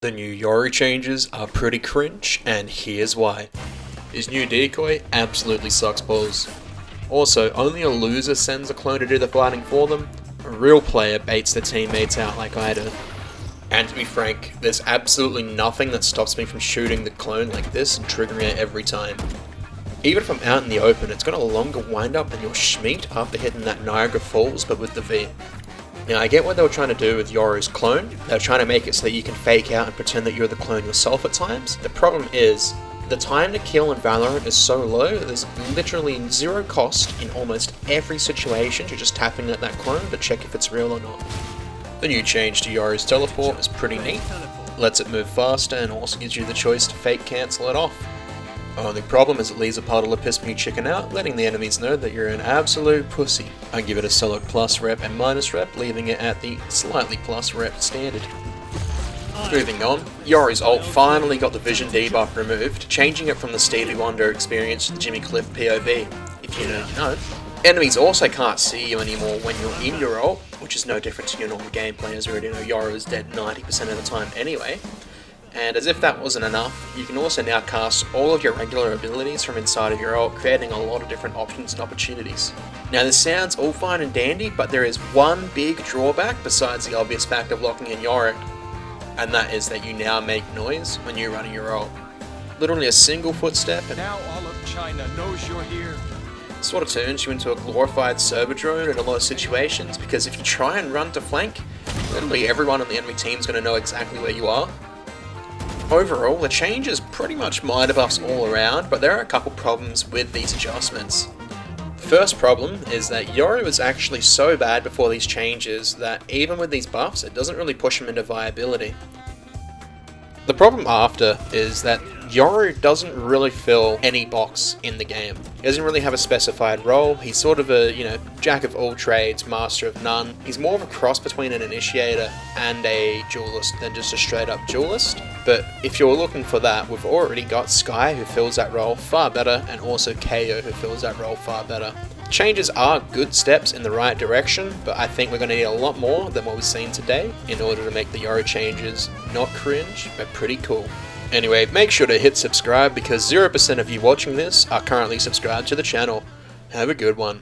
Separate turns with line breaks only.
The new Yoru changes are pretty cringe, and here's why. His new decoy absolutely sucks balls. Also, only a loser sends a clone to do the fighting for them. A real player baits their teammates out like I do. And to be frank, there's absolutely nothing that stops me from shooting the clone like this and triggering it every time. Even if I'm out in the open, it's got a longer wind up than your schmeat after hitting that Niagara Falls but with the V. Now I get what they were trying to do with Yoru's clone. They were trying to make it so that you can fake out and pretend that you're the clone yourself at times. The problem is, the time to kill in Valorant is so low that there's literally zero cost in almost every situation to just tapping at that clone to check if it's real or not. The new change to Yoru's teleport is pretty neat. Lets it move faster and also gives you the choice to fake cancel it off. Only problem is it leaves a puddle of piss when you chicken out, letting the enemies know that you're an absolute pussy. I give it a solid plus rep and minus rep, leaving it at the slightly plus rep standard. Moving on, Yoru's ult finally got the vision debuff removed, changing it from the Stevie Wonder experience to the Jimmy Cliff POV. If you know, you know. Enemies also can't see you anymore when you're in your ult, which is no different to your normal gameplay, as we already know Yoru is dead 90% of the time anyway. And as if that wasn't enough, you can also now cast all of your regular abilities from inside of your ult, creating a lot of different options and opportunities. Now this sounds all fine and dandy, but there is one big drawback besides the obvious fact of locking in Yoru, and that is that you now make noise when you're running your ult. Literally a single footstep, and
now all of China knows you're here.
Sort of turns you into a glorified server drone in a lot of situations, because if you try and run to flank, literally everyone on the enemy team is going to know exactly where you are. Overall, the change is pretty much minor buffs all around, but there are a couple problems with these adjustments. The first problem is that Yoru was actually so bad before these changes that even with these buffs, it doesn't really push him into viability. The problem after is that Yoru doesn't really fill any box in the game. He doesn't really have a specified role. He's sort of a, jack of all trades, master of none. He's more of a cross between an initiator and a duelist than just a straight up duelist. But if you're looking for that, we've already got Skye who fills that role far better, and also KO who fills that role far better. Changes are good steps in the right direction, but I think we're going to need a lot more than what we've seen today in order to make the Yoru changes not cringe, but pretty cool. Anyway, make sure to hit subscribe because 0% of you watching this are currently subscribed to the channel. Have a good one.